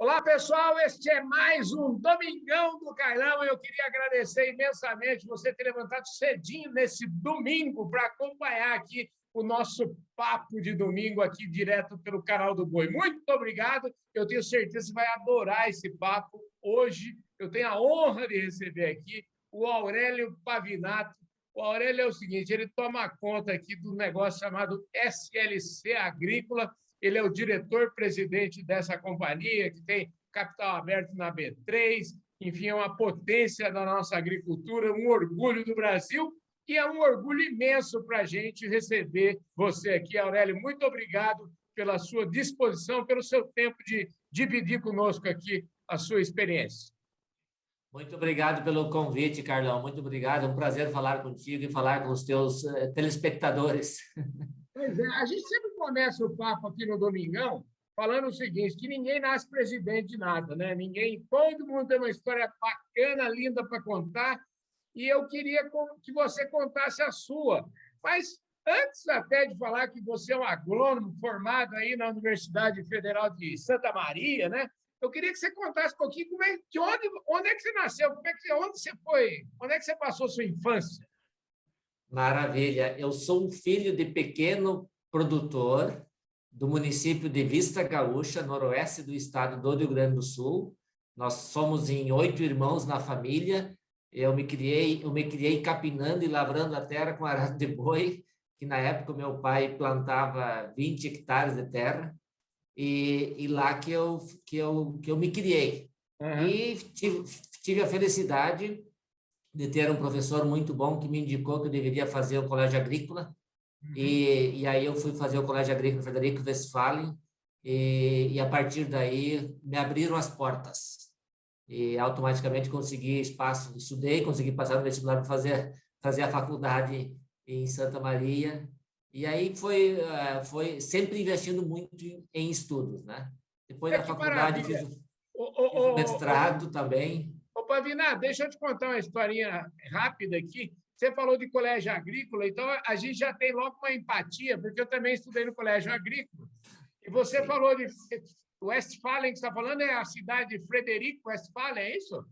Olá, pessoal, este é mais um Domingão do Carlão. Eu queria agradecer imensamente você ter levantado cedinho nesse domingo para acompanhar aqui o nosso papo de domingo aqui direto pelo canal do Boi. Muito obrigado, eu tenho certeza que você vai adorar esse papo. Hoje eu tenho a honra de receber aqui o Aurélio Pavinato. O Aurélio é o seguinte, ele toma conta aqui do negócio chamado SLC Agrícola. Ele é o diretor-presidente dessa companhia, que tem capital aberto na B3, enfim, é uma potência da nossa agricultura, um orgulho do Brasil, e é um orgulho imenso para a gente receber você aqui, Aurélio. Muito obrigado pela sua disposição, pelo seu tempo de dividir conosco aqui a sua experiência. Muito obrigado pelo convite, Carlão. Muito obrigado. É um prazer falar contigo e falar com os teus telespectadores. Pois é, a gente sempre começa o papo aqui no Domingão falando o seguinte, que ninguém nasce presidente de nada, né? Todo mundo tem uma história bacana, linda para contar, e eu queria que você contasse a sua. Mas antes até de falar que você é um agrônomo formado aí na Universidade Federal de Santa Maria, né? Eu queria que você contasse um pouquinho onde é que você nasceu, onde você foi, onde é que você passou sua infância? Maravilha. Eu sou um filho de pequeno produtor do município de Vista Gaúcha, noroeste do estado do Rio Grande do Sul. Nós somos em 8 irmãos na família. Eu me criei capinando e lavrando a terra com arado de boi, que na época meu pai plantava 20 hectares de terra. E lá que eu me criei. Uhum. E tive a felicidade de ter um professor muito bom que me indicou que eu deveria fazer o colégio agrícola. Uhum. E aí eu fui fazer o colégio agrícola Frederico Westphalen e a partir daí me abriram as portas. E automaticamente consegui espaço, estudei, consegui passar no vestibular para fazer a faculdade em Santa Maria. E aí foi sempre investindo muito em estudos, né? Depois da faculdade fiz o mestrado também. Ô, Pavinato, deixa eu te contar uma historinha rápida aqui. Você falou de colégio agrícola, então a gente já tem logo uma empatia, porque eu também estudei no colégio agrícola. E você Sim. falou de Westphalen, que você está falando, é a cidade de Frederico Westphalen, é isso?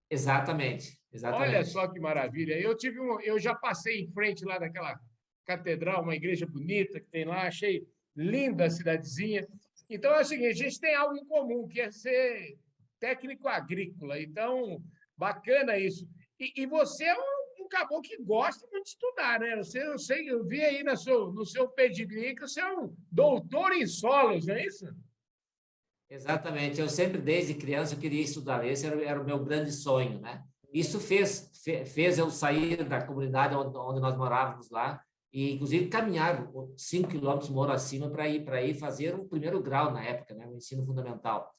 Exatamente. Olha só que maravilha. Eu já passei em frente lá daquela catedral, uma igreja bonita que tem lá, achei linda a cidadezinha. Então é o seguinte, a gente tem algo em comum, que é ser técnico agrícola. Então, bacana isso. E você é um caboclo que gosta muito de estudar, né? Eu vi aí no seu pedigree que você é um doutor em solos, não é isso? Exatamente. Eu sempre, desde criança, eu queria estudar. Esse era o meu grande sonho, né? Isso fez eu sair da comunidade onde nós morávamos lá e, inclusive, caminhar 5 quilômetros moro acima para ir fazer o primeiro grau na época, né? O ensino fundamental.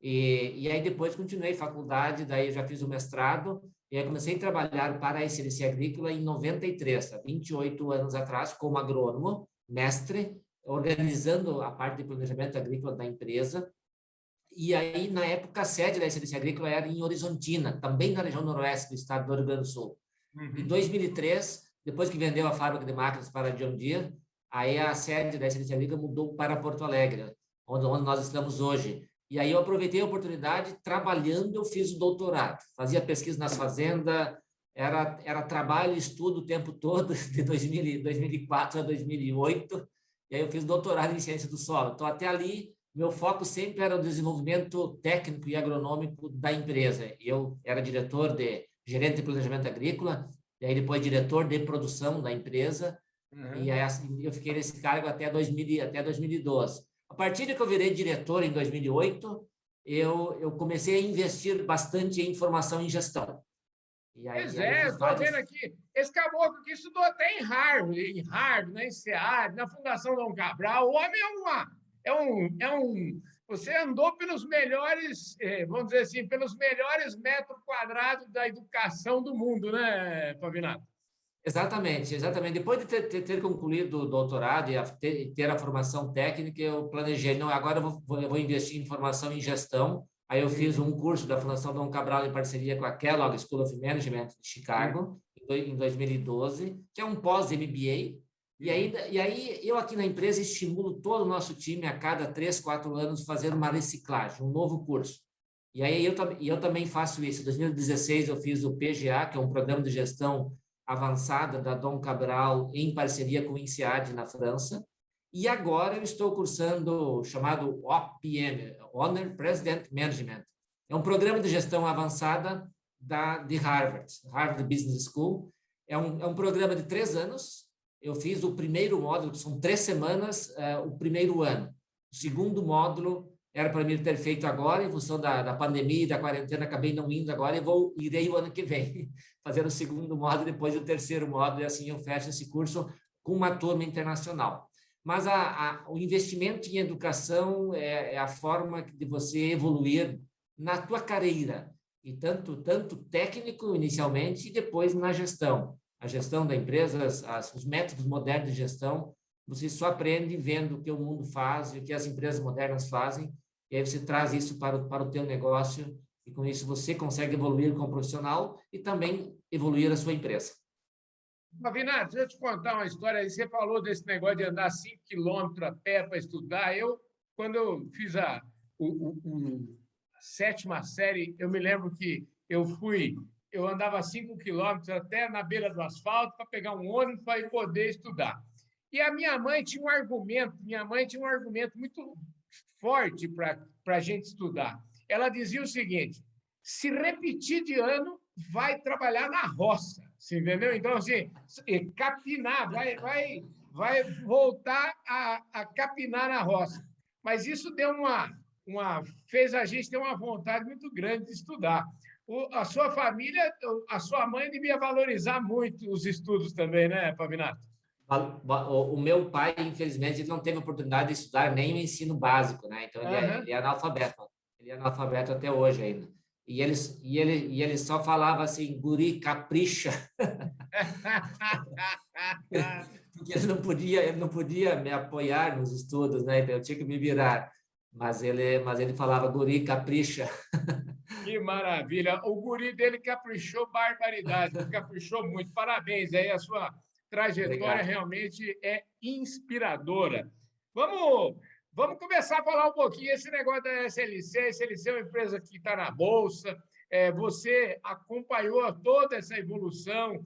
E aí depois continuei faculdade, daí eu já fiz o mestrado e aí comecei a trabalhar para a SLC Agrícola em 93, há 28 anos atrás, como agrônomo, mestre, organizando a parte de planejamento agrícola da empresa. E aí, na época, a sede da SLC Agrícola era em Horizontina, também na região noroeste do estado do Rio Grande do Sul. Uhum. Em 2003, depois que vendeu a fábrica de máquinas para a John Deere, aí a sede da SLC Agrícola mudou para Porto Alegre, onde nós estamos hoje. E aí eu aproveitei a oportunidade, trabalhando, eu fiz o doutorado. Fazia pesquisa nas fazendas, era trabalho e estudo o tempo todo, de 2004 a 2008. E aí eu fiz doutorado em ciência do solo. Então, até ali, meu foco sempre era o desenvolvimento técnico e agronômico da empresa. Eu era gerente de planejamento agrícola, e aí depois diretor de produção da empresa. Uhum. E aí assim, eu fiquei nesse cargo até 2012. A partir de que eu virei diretor em 2008, eu comecei a investir bastante em formação em gestão. Pois é, eu estou vendo aqui, esse caboclo que estudou até em Harvard, né, em SEAD, na Fundação Dom Cabral. O homem você andou pelos melhores, vamos dizer assim, pelos melhores metros quadrados da educação do mundo, né, Pavinato? Exatamente. Depois de ter concluído o doutorado e ter a formação técnica, eu planejei, não, agora eu vou investir em formação em gestão. Aí eu fiz um curso da Fundação Dom Cabral em parceria com a Kellogg School of Management de Chicago, em 2012, que é um pós-MBA. E aí eu aqui na empresa estimulo todo o nosso time a cada 3, 4 anos fazer uma reciclagem, um novo curso. E aí eu também faço isso. Em 2016 eu fiz o PGA, que é um programa de gestão avançada da Dom Cabral em parceria com o INSEAD na França. E agora eu estou cursando o chamado OPM, Owner President Management. É um programa de gestão avançada de Harvard Business School. É um programa de 3 anos. Eu fiz o primeiro módulo, que são 3 semanas, o primeiro ano. O segundo módulo era para mim ter feito agora, em função da pandemia e da quarentena, acabei não indo agora e irei o ano que vem, fazer o segundo módulo, depois o terceiro módulo, e assim eu fecho esse curso com uma turma internacional. Mas o investimento em educação é a forma de você evoluir na tua carreira, e tanto técnico inicialmente e depois na gestão. A gestão da empresa, os métodos modernos de gestão, você só aprende vendo o que o mundo faz e o que as empresas modernas fazem, e aí você traz isso para o teu negócio, e com isso você consegue evoluir como profissional e também evoluir a sua empresa. Pavinato, deixa eu te contar uma história. Você falou desse negócio de andar 5 quilômetros a pé para estudar. Quando eu fiz a 7ª série, eu me lembro que eu andava 5 quilômetros até na beira do asfalto para pegar um ônibus para poder estudar. E a minha mãe tinha um argumento muito forte para a gente estudar. Ela dizia o seguinte: se repetir de ano, vai trabalhar na roça, você entendeu? Então, assim, capinar, vai voltar a capinar na roça. Mas isso deu fez a gente ter uma vontade muito grande de estudar. A sua família, a sua mãe devia valorizar muito os estudos também, né, Pavinato? O meu pai, infelizmente, ele não teve oportunidade de estudar nem o ensino básico, né? Então, ele é analfabeto. Ele é analfabeto até hoje ainda. E ele só falava assim, guri, capricha. Porque ele não podia me apoiar nos estudos, né? Então, eu tinha que me virar. Mas ele falava, guri, capricha. Que maravilha! O guri dele caprichou barbaridade, caprichou muito. Parabéns aí, a sua trajetória realmente é inspiradora. Vamos começar a falar um pouquinho esse negócio da SLC. A SLC é uma empresa que está na Bolsa. Você acompanhou toda essa evolução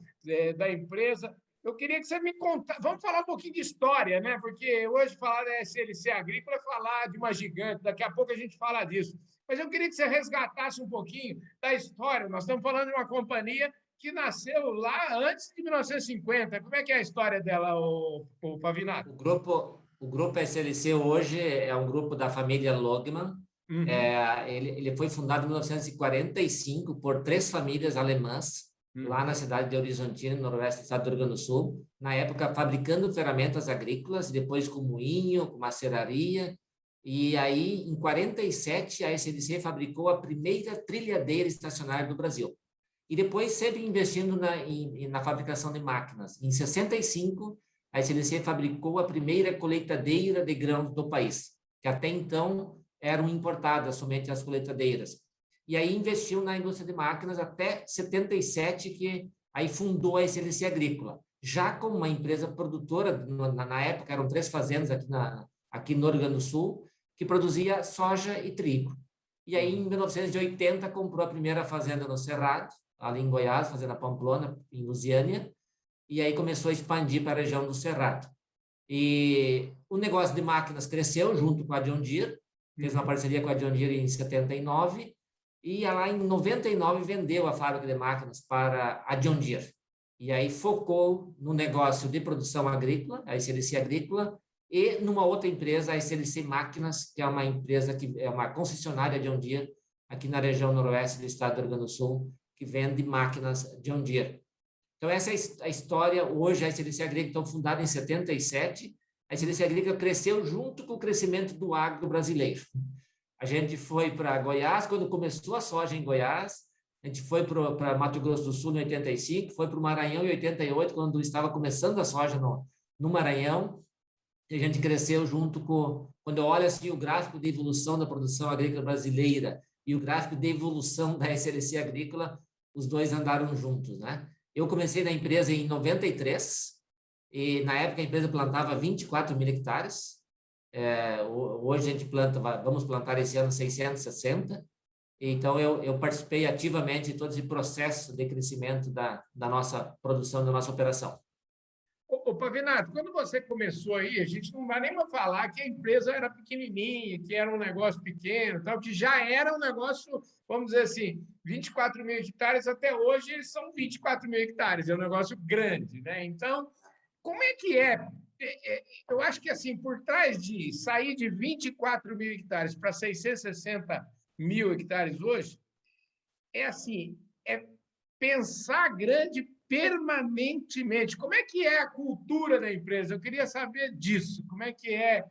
da empresa. Eu queria que você me contasse. Vamos falar um pouquinho de história, né? Porque hoje falar da SLC Agrícola é falar de uma gigante. Daqui a pouco a gente fala disso. Mas eu queria que você resgatasse um pouquinho da história. Nós estamos falando de uma companhia que nasceu lá antes de 1950. Como é que é a história dela, o Pavinato? O grupo SLC hoje é um grupo da família Logman. Uhum. Ele foi fundado em 1945 por 3 famílias alemãs, lá na cidade de Horizontina, no noroeste do estado do Rio Grande do Sul, na época fabricando ferramentas agrícolas, depois com moinho, com maceraria. E aí, em 47, a SLC fabricou a primeira trilhadeira estacionária do Brasil. E depois sempre investindo na fabricação de máquinas. Em 65, a SLC fabricou a primeira colheitadeira de grãos do país, que até então eram importadas somente as colheitadeiras. E aí investiu na indústria de máquinas até 77, que aí fundou a SLC Agrícola. Já como uma empresa produtora, na época eram 3 fazendas aqui no Rio Grande do Sul, que produzia soja e trigo. E aí, em 1980, comprou a primeira fazenda no Cerrado, ali em Goiás, fazenda Pamplona, em Lusiânia, e aí começou a expandir para a região do Cerrado. E o negócio de máquinas cresceu junto com a John Deere, fez uma parceria com a John Deere em 79, e lá em 99 vendeu a fábrica de máquinas para a John Deere. E aí focou no negócio de produção agrícola, a SLC Agrícola, e numa outra empresa, a SLC Máquinas, que é uma empresa que é uma concessionária John Deere aqui na região noroeste do estado do Rio Grande do Sul, que vende máquinas John Deere. Então, essa é a história. Hoje, a SLC Agrícola, fundada em 77, a SLC Agrícola cresceu junto com o crescimento do agro brasileiro. A gente foi para Goiás, quando começou a soja em Goiás, a gente foi para Mato Grosso do Sul em 85, foi para o Maranhão em 88, quando estava começando a soja no Maranhão. E a gente cresceu junto com... Quando eu olho assim, o gráfico de evolução da produção agrícola brasileira e o gráfico de evolução da SLC Agrícola, os dois andaram juntos, né? Eu comecei na empresa em 93, e na época a empresa plantava 24 mil hectares. Hoje a gente vamos plantar esse ano 660. Então, eu participei ativamente de todo esse processo de crescimento da nossa produção, da nossa operação. Ô, Pavinato, quando você começou aí, a gente não vai nem falar que a empresa era pequenininha, que era um negócio pequeno, tal, que já era um negócio, vamos dizer assim, 24 mil hectares, até hoje eles são 24 mil hectares, é um negócio grande, né? Então, como é que é? Eu acho que, assim, por trás de sair de 24 mil hectares para 660 mil hectares hoje, é assim, é pensar grande permanentemente. Como é que é a cultura da empresa? Eu queria saber disso. Como é que é?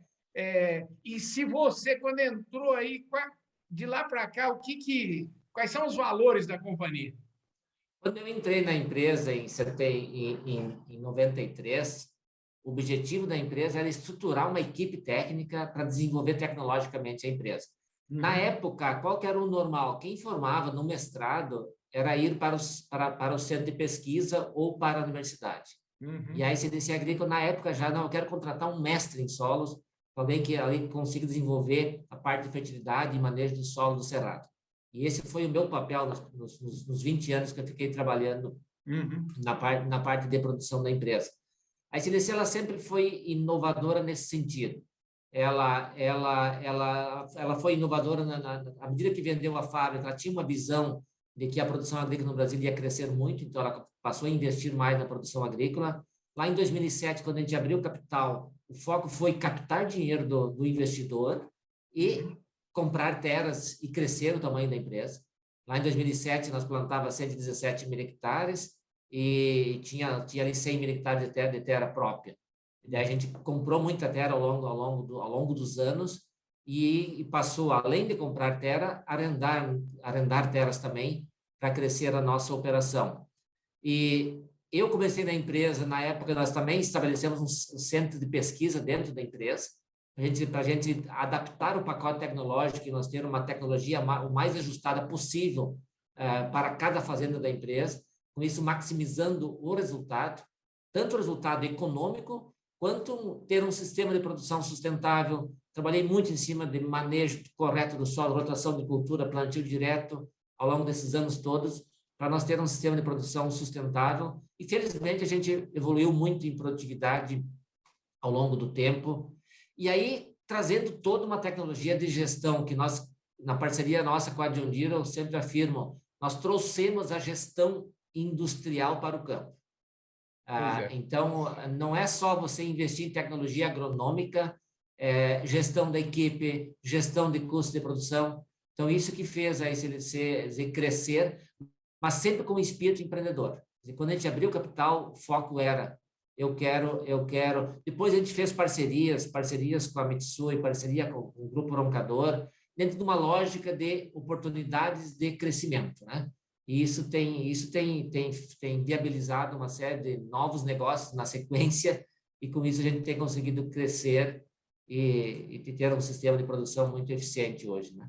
E se você, quando entrou aí, de lá para cá, quais são os valores da companhia? Quando eu entrei na empresa em 93, o objetivo da empresa era estruturar uma equipe técnica para desenvolver tecnologicamente a empresa. Na época, qual que era o normal? Quem formava no mestrado era ir para o centro de pesquisa ou para a universidade. E aí, CDC Agrícola, na época, já não, eu quero contratar um mestre em solos, alguém que ali consiga desenvolver a parte de fertilidade e manejo do solo do cerrado. E esse foi o meu papel nos 20 anos que eu fiquei trabalhando na parte de produção da empresa. A CDC ela sempre foi inovadora nesse sentido. Ela foi inovadora à medida que vendeu a fábrica, ela tinha uma visão de que a produção agrícola no Brasil ia crescer muito, então ela passou a investir mais na produção agrícola. Lá em 2007, quando a gente abriu o capital, o foco foi captar dinheiro do investidor e comprar terras e crescer o tamanho da empresa. Lá em 2007, nós plantávamos 117 mil hectares e tinha ali 100 mil hectares de terra própria. E daí a gente comprou muita terra ao longo dos anos e passou, além de comprar terra, arrendar terras também para crescer a nossa operação. E eu comecei na empresa, na época nós também estabelecemos um centro de pesquisa dentro da empresa, para a gente adaptar o pacote tecnológico e nós ter uma tecnologia o mais ajustada possível para cada fazenda da empresa, com isso maximizando o resultado, tanto o resultado econômico, quanto ter um sistema de produção sustentável. Trabalhei muito em cima de manejo correto do solo, rotação de cultura, plantio direto, ao longo desses anos todos, para nós ter um sistema de produção sustentável. E, felizmente, a gente evoluiu muito em produtividade ao longo do tempo. E aí, trazendo toda uma tecnologia de gestão que nós, na parceria nossa com a John Deere, eu sempre afirmo, nós trouxemos a gestão industrial para o campo. Então, não é só você investir em tecnologia agronômica, gestão da equipe, gestão de custo de produção. Então, isso que fez a SLC crescer, mas sempre com o espírito empreendedor. E quando a gente abriu o capital, o foco era eu quero. Depois a gente fez parcerias com a Mitsui, parceria com o Grupo Roncador, dentro de uma lógica de oportunidades de crescimento, né? E isso tem viabilizado uma série de novos negócios na sequência, e com isso a gente tem conseguido crescer e ter um sistema de produção muito eficiente hoje, né?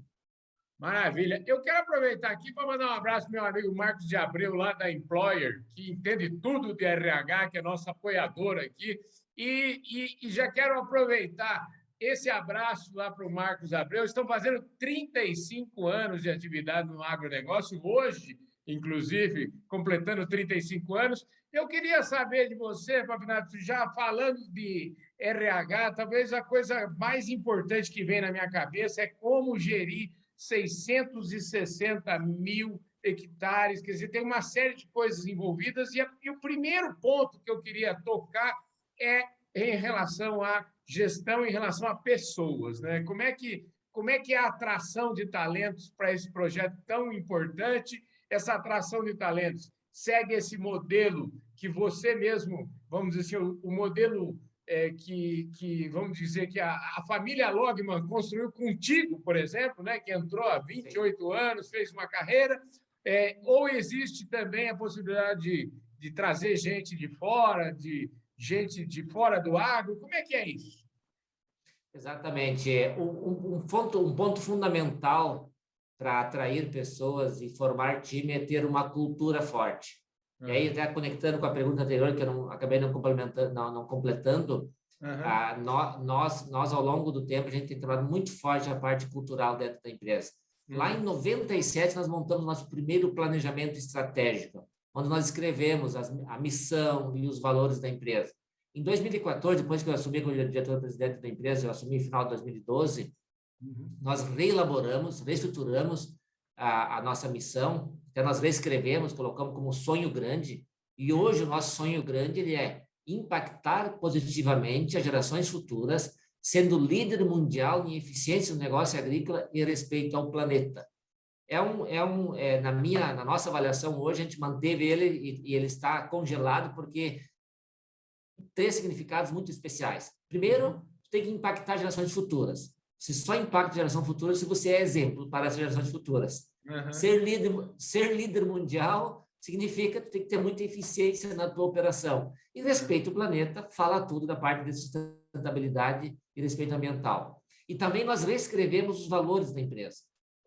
Maravilha. Eu quero aproveitar aqui para mandar um abraço para meu amigo Marcos de Abreu, lá da Employer, que entende tudo de RH, que é nosso apoiador aqui. E já quero aproveitar esse abraço lá para o Marcos Abreu. Estão fazendo 35 anos de atividade no agronegócio, hoje, inclusive, completando 35 anos. Eu queria saber de você, Pavinato, já falando de RH, talvez a coisa mais importante que vem na minha cabeça é como gerir 660 mil hectares, quer dizer, tem uma série de coisas envolvidas, e o primeiro ponto que eu queria tocar é em relação à gestão, em relação a pessoas, né? Como é que é a atração de talentos para esse projeto tão importante? Essa atração de talentos segue esse modelo que você mesmo, vamos dizer assim, o modelo que vamos dizer que a família Logman construiu contigo, por exemplo, né, que entrou há 28 anos, fez uma carreira, ou existe também a possibilidade de trazer gente de fora, gente de fora do agro? Como é que é isso? Exatamente. Um ponto fundamental para atrair pessoas e formar time é ter uma cultura forte. E aí, até conectando com a pergunta anterior, que eu acabei não complementando, não completando, nós, ao longo do tempo, a gente tem trabalhado muito forte a parte cultural dentro da empresa. Lá em 97, nós montamos nosso primeiro planejamento estratégico, onde nós escrevemos a missão e os valores da empresa. Em 2014, depois que eu assumi como diretor-presidente da empresa, eu assumi no final de 2012, nós reelaboramos, reestruturamos a nossa missão, até nós reescrevemos, colocamos como sonho grande, e hoje o nosso sonho grande ele é impactar positivamente as gerações futuras, sendo líder mundial em eficiência no negócio agrícola e respeito ao planeta. Na nossa avaliação hoje, a gente manteve ele e ele está congelado porque três significados muito especiais. Primeiro, tem que impactar gerações futuras. Você só impacta geração futura se você é exemplo para as gerações futuras. Ser líder mundial significa que tu tem que ter muita eficiência na tua operação. E respeito ao planeta fala tudo da parte de sustentabilidade e respeito ambiental. E também nós reescrevemos os valores da empresa.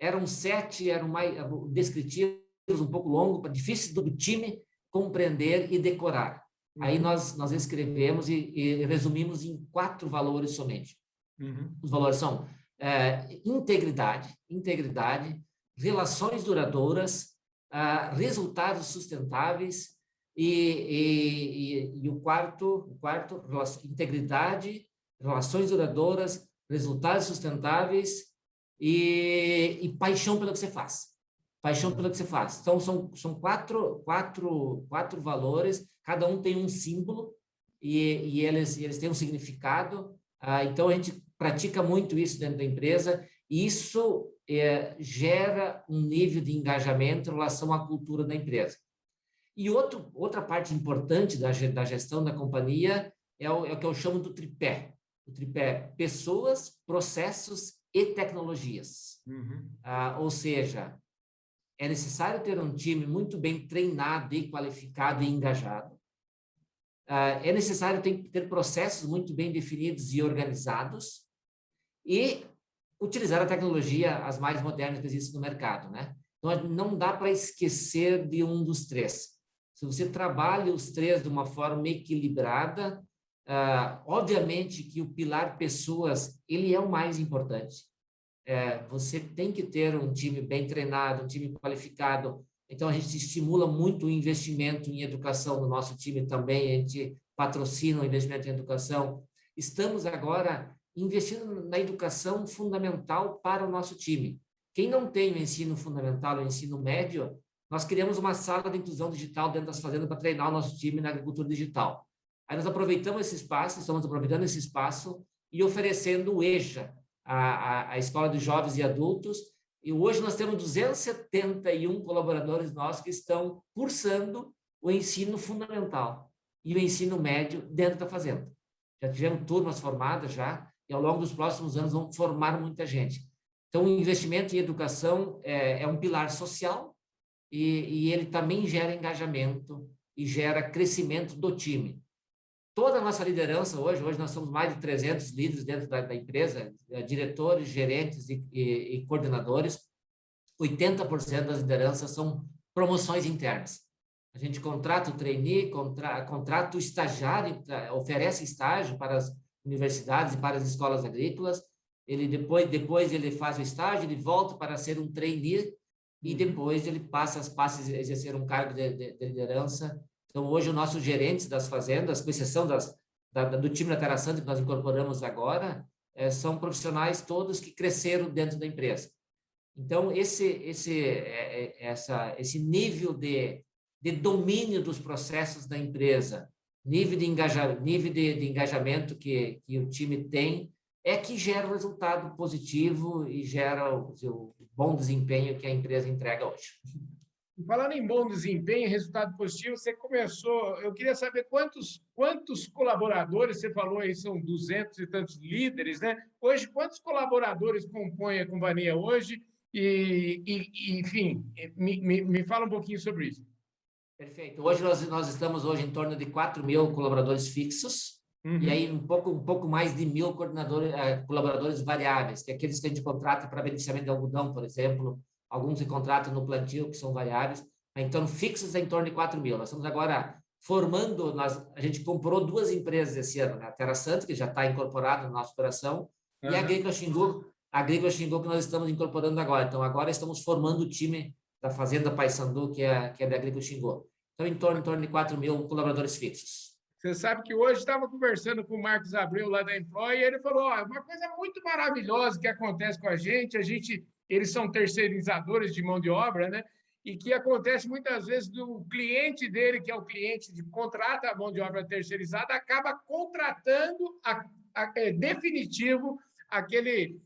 Eram 7, eram mais descritivos, um pouco longo, difíceis do time compreender e decorar. Aí nós escrevemos e resumimos em 4 valores somente. Os valores são integridade, relações duradouras, resultados sustentáveis e o quarto, integridade, relações duradouras, resultados sustentáveis e paixão pelo que você faz. Paixão pelo que você faz. Então, são quatro valores, cada um tem um símbolo e eles têm um significado. Então, a gente pratica muito isso dentro da empresa e isso gera um nível de engajamento em relação à cultura da empresa. E outra parte importante da gestão da companhia é o que eu chamo do tripé. O tripé pessoas, processos e tecnologias. Ou seja, é necessário ter um time muito bem treinado e qualificado e engajado. É necessário ter processos muito bem definidos e organizados e utilizar a tecnologia as mais modernas que existem no mercado, né? Então, não dá para esquecer de um dos três. Se você trabalha os três de uma forma equilibrada, obviamente que o pilar pessoas, ele é o mais importante. Você tem que ter um time bem treinado, um time qualificado. Então, a gente estimula muito o investimento em educação no nosso time também, a gente patrocina o investimento em educação. Estamos agora investindo na educação fundamental para o nosso time. Quem não tem o ensino fundamental, o ensino médio, nós criamos uma sala de inclusão digital dentro das fazendas para treinar o nosso time na agricultura digital. Aí nós aproveitamos esse espaço, estamos aproveitando esse espaço e oferecendo o EJA, a Escola de Jovens e Adultos, e hoje nós temos 271 colaboradores nossos que estão cursando o ensino fundamental e o ensino médio dentro da fazenda. Já tivemos turmas formadas já, e ao longo dos próximos anos vão formar muita gente. Então, o investimento em educação é um pilar social e ele também gera engajamento e gera crescimento do time. Toda a nossa liderança hoje nós somos mais de 300 líderes dentro da empresa, diretores, gerentes e coordenadores. 80% das lideranças são promoções internas. A gente contrata o trainee, contrata o estagiário, oferece estágio para as universidades e para as escolas agrícolas. Ele depois ele faz o estágio, ele volta para ser um trainee e depois ele passa a exercer um cargo de liderança. Então, hoje, os nossos gerentes das fazendas, com exceção do time da Terra Santa que nós incorporamos agora, são profissionais todos que cresceram dentro da empresa. Então, esse nível de domínio dos processos da empresa, nível de engajamento que o time tem, é que gera um resultado positivo e gera o bom desempenho que a empresa entrega hoje. Falando em bom desempenho, resultado positivo, você começou... Eu queria saber quantos colaboradores, você falou aí, são 200 e tantos líderes, né? Hoje, quantos colaboradores compõem a companhia hoje? Enfim, me fala um pouquinho sobre isso. Perfeito. Hoje nós estamos em torno de 4.000 colaboradores fixos, e aí um pouco mais de 1.000 colaboradores variáveis, que é aqueles que a gente contrata para beneficiamento de algodão, por exemplo. Alguns se contratam no plantio, que são variáveis. Então, fixos em torno de 4 mil. Nós estamos agora formando, a gente comprou 2 empresas esse ano, né? A Terra Santa, que já está incorporada na nossa operação, e a Agrícola Xingu, que nós estamos incorporando agora. Então, agora estamos formando o time da Fazenda Paysandu, que é da Agrícola Xingu. Então, em torno de 4 mil colaboradores fixos. Você sabe que hoje estava conversando com o Marcos Abreu, lá da Employ, e ele falou, uma coisa muito maravilhosa que acontece com a gente, eles são terceirizadores de mão de obra, né? E que acontece muitas vezes do cliente dele, que é o cliente que contrata a mão de obra terceirizada, acaba contratando definitivo aquele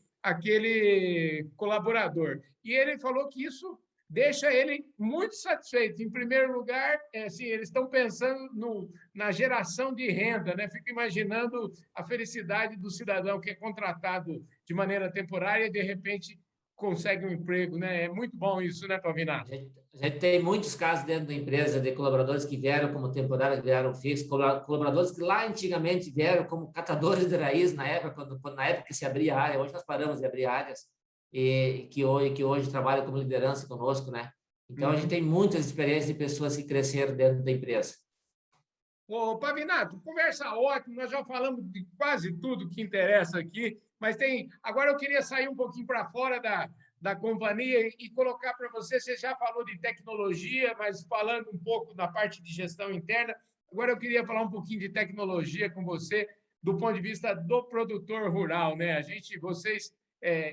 colaborador. E ele falou que isso deixa ele muito satisfeito. Em primeiro lugar, assim, eles estão pensando na geração de renda, né? Fico imaginando a felicidade do cidadão que é contratado de maneira temporária e, de repente, consegue um emprego, né? É muito bom isso, né, Pavinato? A gente tem muitos casos dentro da empresa de colaboradores que vieram como temporários, vieram fixos, colaboradores que lá antigamente vieram como catadores de raiz na época, na época que se abria a área. Hoje nós paramos de abrir áreas e que hoje trabalham como liderança conosco, né? Então, a gente tem muitas experiências de pessoas que cresceram dentro da empresa. Ô, Pavinato, conversa ótima, nós já falamos de quase tudo que interessa aqui, mas agora eu queria sair um pouquinho para fora da companhia e colocar para você já falou de tecnologia, mas falando um pouco da parte de gestão interna, agora eu queria falar um pouquinho de tecnologia com você, do ponto de vista do produtor rural, né?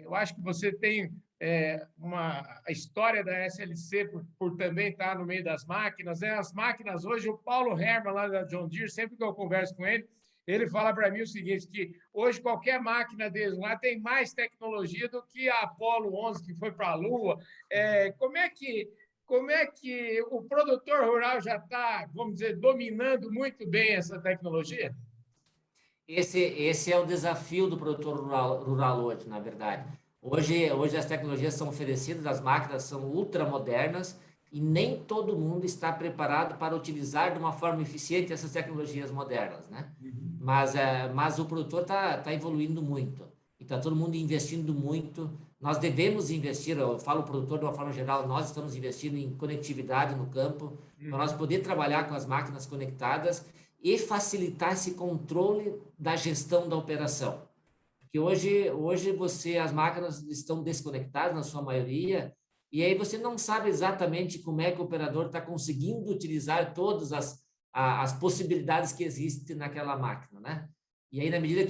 Eu acho que você tem a história da SLC por também estar no meio das máquinas, né? As máquinas hoje, o Paulo Herman, lá da John Deere, sempre que eu converso com ele fala para mim o seguinte, que hoje qualquer máquina deles lá tem mais tecnologia do que a Apollo 11, que foi para a Lua. Como é que o produtor rural já está, vamos dizer, dominando muito bem essa tecnologia? Esse é o desafio do produtor rural hoje, na verdade. Hoje as tecnologias são oferecidas, as máquinas são ultramodernas e nem todo mundo está preparado para utilizar de uma forma eficiente essas tecnologias modernas, né? Mas o produtor está evoluindo muito e está todo mundo investindo muito. Nós devemos investir, eu falo produtor de uma forma geral, nós estamos investindo em conectividade no campo, para nós poder trabalhar com as máquinas conectadas e facilitar esse controle da gestão da operação. Porque hoje as máquinas estão desconectadas na sua maioria, e aí você não sabe exatamente como é que o operador está conseguindo utilizar todas as possibilidades que existem naquela máquina, né? E aí, na medida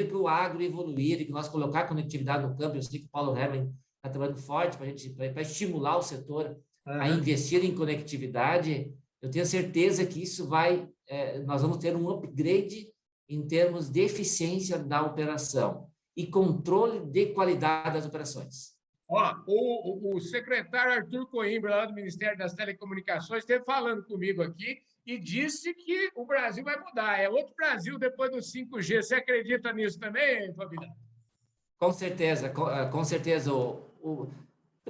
que o agro evoluir e que nós colocar conectividade no campo, eu sei que o Paulo Herman está trabalhando forte para estimular o setor a investir em conectividade, eu tenho certeza que isso nós vamos ter um upgrade em termos de eficiência da operação e controle de qualidade das operações. O secretário Arthur Coimbra, lá do Ministério das Telecomunicações, esteve falando comigo aqui e disse que o Brasil vai mudar. É outro Brasil depois do 5G. Você acredita nisso também, Fabiano? Com certeza, com certeza.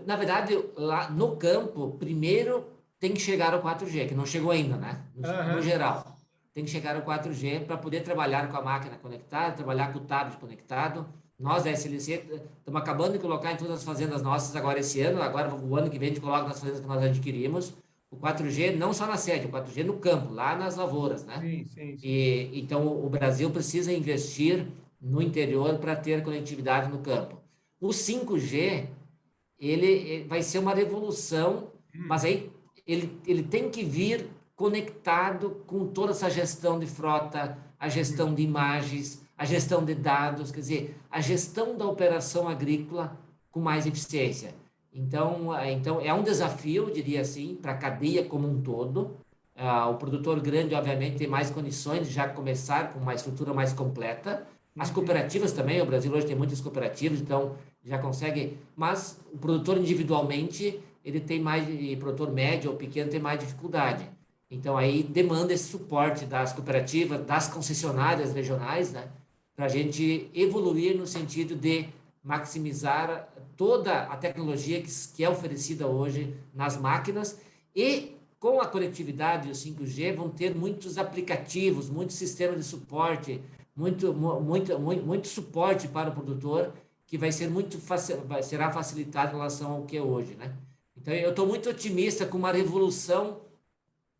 Na verdade, lá no campo, primeiro tem que chegar ao 4G, que não chegou ainda, né? No geral. Tem que chegar ao 4G para poder trabalhar com a máquina conectada, trabalhar com o tablet conectado. Nós, da SLC, estamos acabando de colocar em todas as fazendas nossas agora esse ano, agora o ano que vem a gente coloca nas fazendas que nós adquirimos, o 4G não só na sede, o 4G no campo, lá nas lavouras, né? Sim. Então, o Brasil precisa investir no interior para ter conectividade no campo. O 5G, ele vai ser uma revolução, mas aí ele tem que vir conectado com toda essa gestão de frota, a gestão de imagens, a gestão de dados, quer dizer, a gestão da operação agrícola com mais eficiência. Então é um desafio, eu diria assim, para a cadeia como um todo. O produtor grande, obviamente, tem mais condições de já começar com uma estrutura mais completa. As cooperativas também, o Brasil hoje tem muitas cooperativas, então já consegue, mas o produtor individualmente, ele tem mais, e produtor médio ou pequeno tem mais dificuldade. Então, aí demanda esse suporte das cooperativas, das concessionárias regionais, né? Para a gente evoluir no sentido de maximizar toda a tecnologia que é oferecida hoje nas máquinas e com a conectividade e o 5G vão ter muitos aplicativos, muitos sistemas de suporte, muito suporte para o produtor que será facilitado em relação ao que é hoje, né? Então, eu estou muito otimista com uma revolução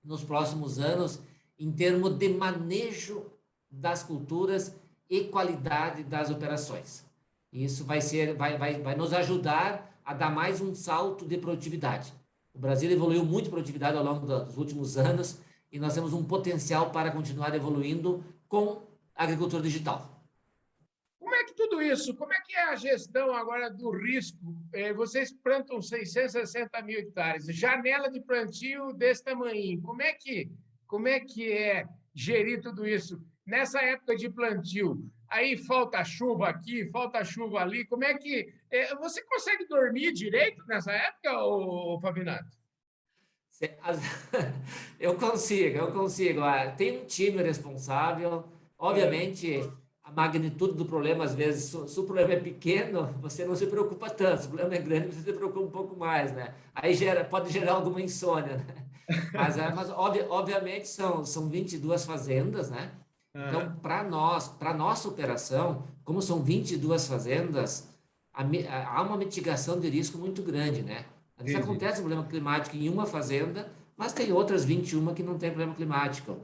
nos próximos anos em termos de manejo das culturas e qualidade das operações. Isso vai nos ajudar a dar mais um salto de produtividade. O Brasil evoluiu muito produtividade ao longo dos últimos anos e nós temos um potencial para continuar evoluindo com a agricultura digital. Como é que tudo isso, como é que é a gestão agora do risco? Vocês plantam 660 mil hectares, janela de plantio desse tamanho. Como é que é gerir tudo isso? Nessa época de plantio, aí falta chuva aqui, falta chuva ali. Como é que... você consegue dormir direito nessa época, Fabinato? Eu consigo. Tem um time responsável, obviamente... A magnitude do problema, às vezes, se o problema é pequeno, você não se preocupa tanto. Se o problema é grande, você se preocupa um pouco mais, né? Aí pode gerar alguma insônia, né? Mas obviamente, são 22 fazendas, né? Então, para nossa operação, como são 22 fazendas, há uma mitigação de risco muito grande, né? Às vezes acontece um problema climático em uma fazenda, mas tem outras 21 que não tem problema climático.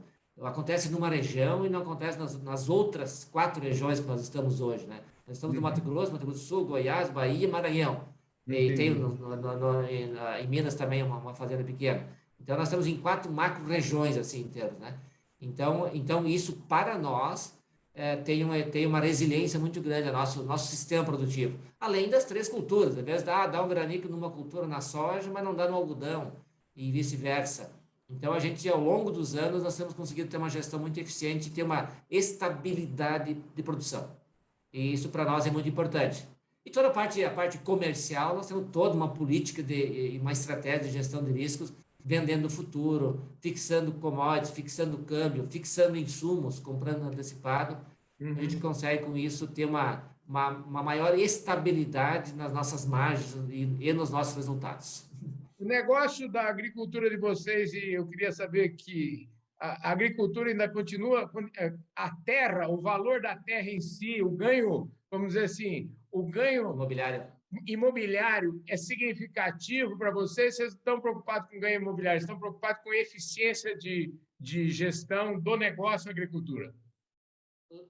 Acontece numa região e não acontece nas outras 4 regiões que nós estamos hoje, né? Nós estamos no Mato Grosso do Sul, Goiás, Bahia e Maranhão. E tem em Minas também uma fazenda pequena. Então, nós estamos em 4 macro-regiões, assim, inteiras, né? Então, isso, para nós, tem uma resiliência muito grande ao nosso sistema produtivo. Além das 3 culturas. Às vezes, dá um granizo numa cultura na soja, mas não dá no algodão, e vice-versa. Então, ao longo dos anos, nós temos conseguido ter uma gestão muito eficiente e ter uma estabilidade de produção. E isso, para nós, é muito importante. E toda a parte comercial, nós temos toda uma política e uma estratégia de gestão de riscos, vendendo o futuro, fixando commodities, fixando câmbio, fixando insumos, comprando antecipado. A gente consegue, com isso, ter uma maior estabilidade nas nossas margens e nos nossos resultados. O negócio da agricultura de vocês, e eu queria saber que a agricultura ainda continua, a terra, o valor da terra em si, o ganho, vamos dizer assim, o ganho imobiliário é significativo para vocês? Vocês estão preocupados com ganho imobiliário, estão preocupados com eficiência de gestão do negócio agricultura?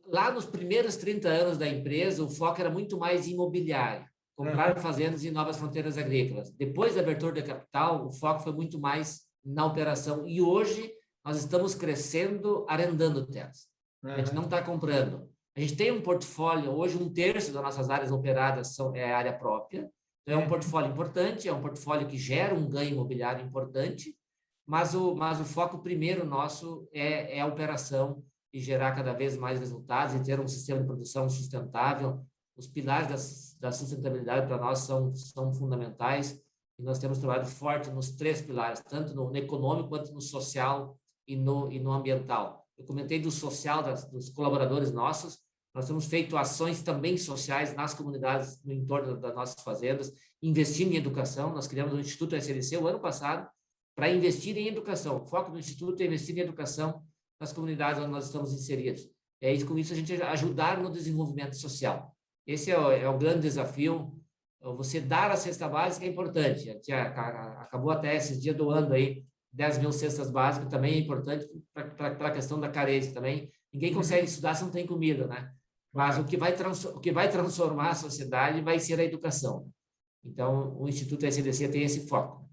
Lá nos primeiros 30 anos da empresa, o foco era muito mais imobiliário. Comprar fazendas em novas fronteiras agrícolas. Depois da abertura de capital, o foco foi muito mais na operação. E hoje, nós estamos crescendo, arrendando terras. A gente não está comprando. A gente tem um portfólio, hoje 1/3 das nossas áreas operadas é área própria. Então, é um portfólio importante, é um portfólio que gera um ganho imobiliário importante, mas o foco primeiro nosso é a operação e gerar cada vez mais resultados e ter um sistema de produção sustentável. Os pilares da sustentabilidade para nós são fundamentais e nós temos trabalhado forte nos 3 pilares, tanto no econômico quanto no social e no ambiental. Eu comentei do social dos colaboradores nossos, nós temos feito ações também sociais nas comunidades no entorno das nossas fazendas, investindo em educação. Nós criamos o Instituto SLC o ano passado para investir em educação. O foco do Instituto é investir em educação nas comunidades onde nós estamos inseridos. Com isso a gente ajudar no desenvolvimento social. Esse é o grande desafio. Você dar a cesta básica é importante. A gente acabou até esses dias doando aí 10 mil cestas básicas, também é importante para a questão da carência também. Ninguém consegue estudar se não tem comida, né? Mas o que vai transformar a sociedade vai ser a educação. Então, o Instituto SDC tem esse foco.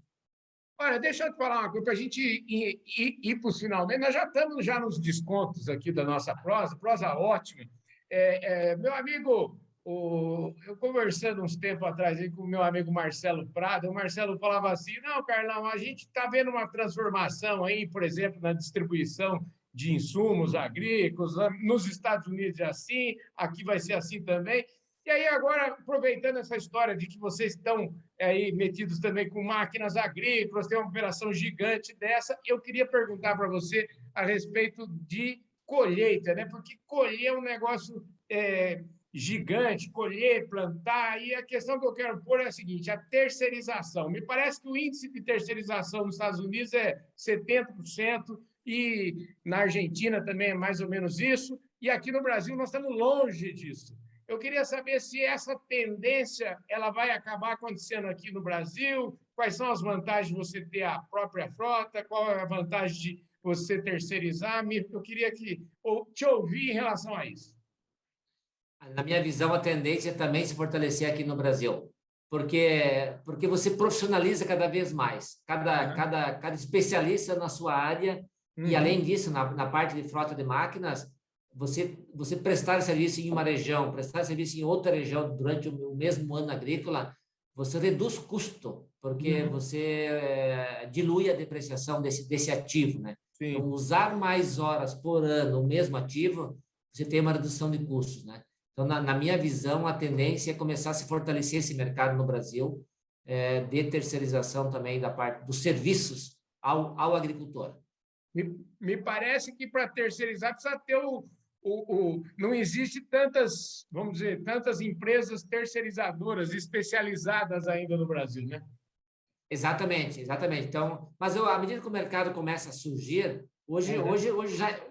Olha, deixa eu te falar uma coisa, para a gente ir para os finalmente, nós já estamos nos descontos aqui da nossa prosa ótima. Meu amigo, eu conversando uns tempos atrás aí com o meu amigo Marcelo Prado, o Marcelo falava assim, não, Carlão, a gente está vendo uma transformação aí, por exemplo, na distribuição de insumos agrícolas, nos Estados Unidos é assim, aqui vai ser assim também. E aí agora, aproveitando essa história de que vocês estão aí metidos também com máquinas agrícolas, tem uma operação gigante dessa, eu queria perguntar para você a respeito de colheita, né? Porque colher é um negócio gigante, colher, plantar, e a questão que eu quero pôr é a seguinte, a terceirização. Me parece que o índice de terceirização nos Estados Unidos é 70%, e na Argentina também é mais ou menos isso, e aqui no Brasil nós estamos longe disso. Eu queria saber se essa tendência ela vai acabar acontecendo aqui no Brasil, quais são as vantagens de você ter a própria frota, qual é a vantagem de você terceirizar. Eu queria te ouvir em relação a isso. Na minha visão, a tendência é também se fortalecer aqui no Brasil, porque você profissionaliza cada vez mais, cada especialista na sua área, e além disso, na parte de frota de máquinas, você prestar serviço em uma região, prestar serviço em outra região durante o mesmo ano agrícola, você reduz custo, porque você dilui a depreciação desse ativo, né? Sim. Então, usar mais horas por ano o mesmo ativo, você tem uma redução de custos, né? Então, na minha visão, a tendência é começar a se fortalecer esse mercado no Brasil, de terceirização também da parte dos serviços ao agricultor. Me parece que para terceirizar precisa ter não existe tantas, vamos dizer, tantas empresas terceirizadoras especializadas ainda no Brasil, né? Exatamente, exatamente. Então, mas à medida que o mercado começa a surgir, hoje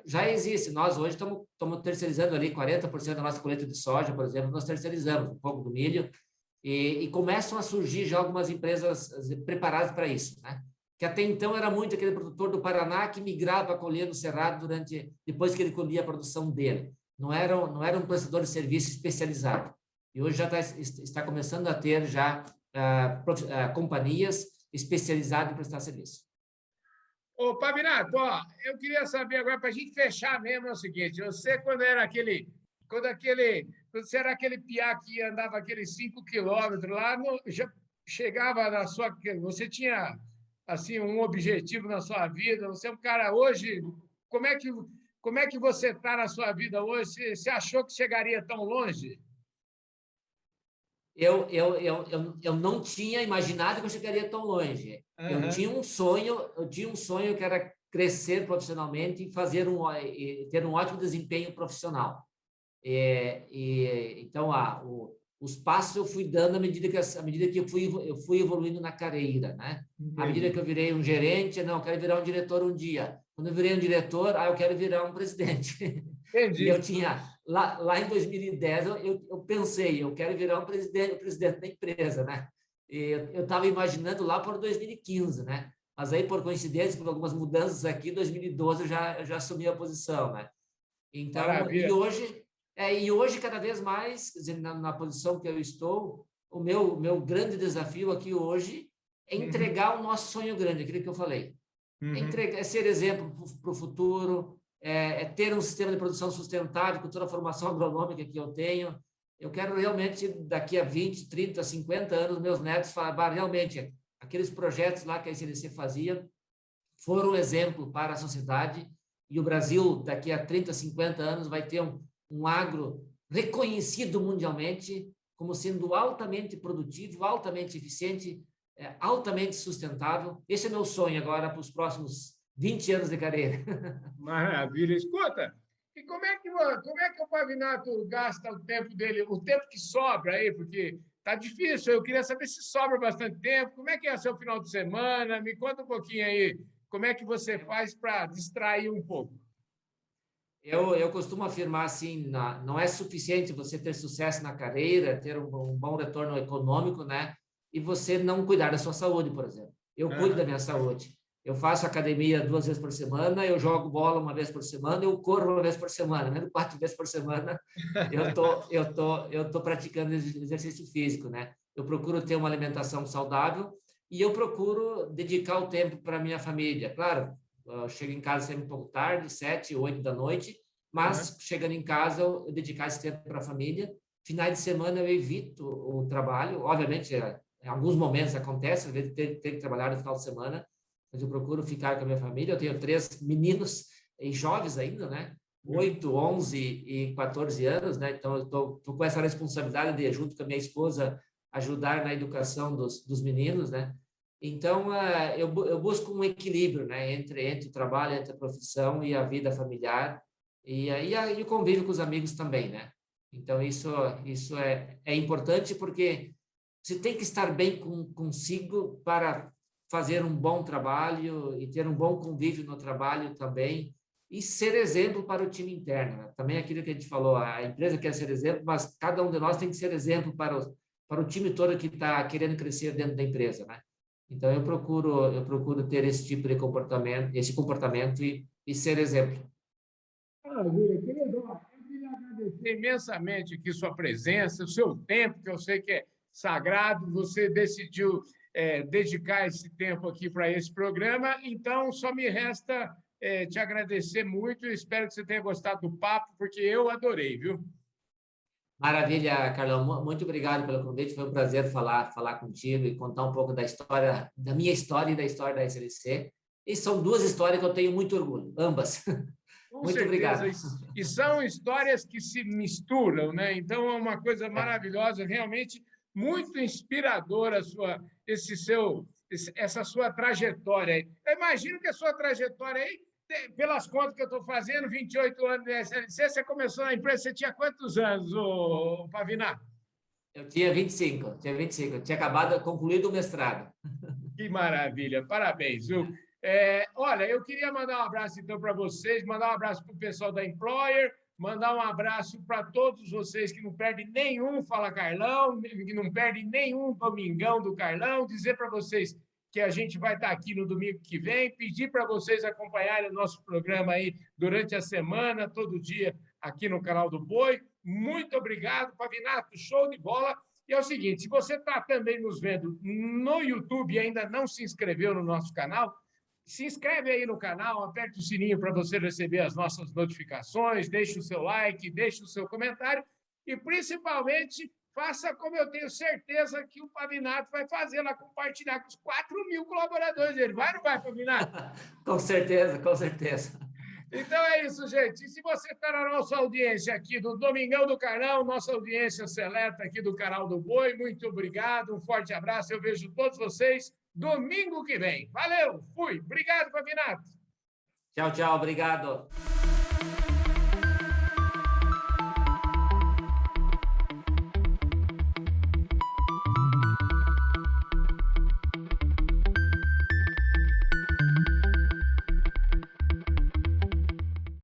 já existe. Nós hoje estamos terceirizando ali 40% da nossa colheita de soja, por exemplo, nós terceirizamos um pouco do milho e começam a surgir já algumas empresas preparadas para isso, né? Que até então era muito aquele produtor do Paraná que migrava a colher no Cerrado depois que ele colhia a produção dele. Não era um prestador de serviço especializado. E hoje já está começando a ter já companhias especializadas em prestar serviço. Ô, Pavinato, ó, eu queria saber agora, para a gente fechar mesmo, é o seguinte, você quando você era aquele piá que andava aqueles 5 quilômetros lá, já chegava você tinha assim um objetivo na sua vida, você é um cara hoje, como é que você está na sua vida hoje? Você achou que chegaria tão longe? Eu não tinha imaginado que eu chegaria tão longe. Eu tinha um sonho que era crescer profissionalmente e ter um ótimo desempenho profissional. Então, os passos eu fui dando à medida que eu fui evoluindo na carreira, né? À medida que eu virei um gerente, não, eu quero virar um diretor um dia. Quando eu virei um diretor, eu quero virar um presidente. Entendi. E eu tinha, lá em 2010, eu pensei, eu quero virar o presidente da empresa, né? E eu estava imaginando lá por 2015, né? Mas aí, por coincidência, por algumas mudanças aqui, em 2012 eu já assumi a posição, né? Então, maravilha. E hoje, cada vez mais, quer dizer, na posição que eu estou, o meu grande desafio aqui hoje é entregar o nosso sonho grande, aquilo que eu falei. É ser exemplo para o futuro, ter um sistema de produção sustentável com toda a formação agronômica que eu tenho. Eu quero realmente, daqui a 20, 30, 50 anos, meus netos falar, realmente, aqueles projetos lá que a SLC fazia foram um exemplo para a sociedade e o Brasil, daqui a 30, 50 anos, vai ter um agro reconhecido mundialmente como sendo altamente produtivo, altamente eficiente, altamente sustentável. Esse é meu sonho agora para os próximos 20 anos de carreira. Maravilha. Escuta, e como é que o Pavinato gasta o tempo dele, o tempo que sobra aí, porque tá difícil, eu queria saber se sobra bastante tempo, como é que é seu final de semana, me conta um pouquinho aí, como é que você faz para distrair um pouco? Eu costumo afirmar assim, não é suficiente você ter sucesso na carreira, ter um bom retorno econômico, né? E você não cuidar da sua saúde, por exemplo. Eu cuido da minha saúde. Eu faço academia 2 vezes por semana, eu jogo bola 1 vez por semana, eu corro 1 vez por semana, né? 4 vezes por semana eu tô praticando exercício físico, né? Eu procuro ter uma alimentação saudável e eu procuro dedicar o tempo para minha família. Claro, eu chego em casa sempre um pouco tarde, 7, 8 da noite, mas chegando em casa eu dedicar esse tempo para a família. Finais de semana eu evito o trabalho, obviamente em alguns momentos acontece, às vezes ter que trabalhar no final de semana, mas eu procuro ficar com a minha família. Eu tenho 3 meninos e jovens ainda, né? 8, 11 e 14 anos, né? Então eu tô com essa responsabilidade de, junto com a minha esposa, ajudar na educação dos meninos, né? Então eu busco um equilíbrio, né? Entre o trabalho, entre a profissão e a vida familiar e o convívio com os amigos também, né? Então isso é importante porque você tem que estar bem consigo para fazer um bom trabalho e ter um bom convívio no trabalho também. e ser exemplo para o time interno, né? Também aquilo que a gente falou, a empresa quer ser exemplo, mas cada um de nós tem que ser exemplo para o time todo que está querendo crescer dentro da empresa, né? Então, eu procuro ter esse tipo de comportamento e ser exemplo. Maravilha, querido. Eu queria agradecer imensamente aqui sua presença, o seu tempo, que eu sei que é sagrado, você decidiu dedicar esse tempo aqui para esse programa, então só me resta te agradecer muito e espero que você tenha gostado do papo, porque eu adorei, viu? Maravilha, Carlão. Muito obrigado pelo convite. Foi um prazer falar contigo e contar um pouco da história, da minha história e da história da SLC. E são duas histórias que eu tenho muito orgulho, ambas. Com Muito certeza, obrigado. e são histórias que se misturam, né? Então é uma coisa É. maravilhosa, realmente muito inspiradora essa sua trajetória aí. Eu imagino que a sua trajetória aí, pelas contas que eu estou fazendo, 28 anos de SLC, você começou na empresa, você tinha quantos anos, Pavinato? Eu tinha 25, eu tinha concluído o mestrado. Que maravilha, parabéns, viu? Olha, eu queria mandar um abraço então para vocês, mandar um abraço para o pessoal da Employer, mandar um abraço para todos vocês que não perdem nenhum Fala Carlão, que não perdem nenhum Domingão do Carlão, dizer para vocês que a gente vai estar aqui no domingo que vem, pedir para vocês acompanharem o nosso programa aí durante a semana, todo dia aqui no canal do Boi. Muito obrigado, Pavinato, show de bola. E é o seguinte, se você está também nos vendo no YouTube e ainda não se inscreveu no nosso canal, se inscreve aí no canal, aperte o sininho para você receber as nossas notificações, deixe o seu like, deixe o seu comentário e, principalmente, faça como eu tenho certeza que o Pavinato vai fazer lá, compartilhar com os 4.000 colaboradores dele. Vai ou não vai, Pavinato? Com certeza, com certeza. Então é isso, gente. E se você está na nossa audiência aqui do Domingão do Carlão, nossa audiência seleta aqui do Canal do Boi, muito obrigado, um forte abraço. Eu vejo todos vocês domingo que vem. Valeu, fui. Obrigado, Pavinato. Tchau, tchau, obrigado.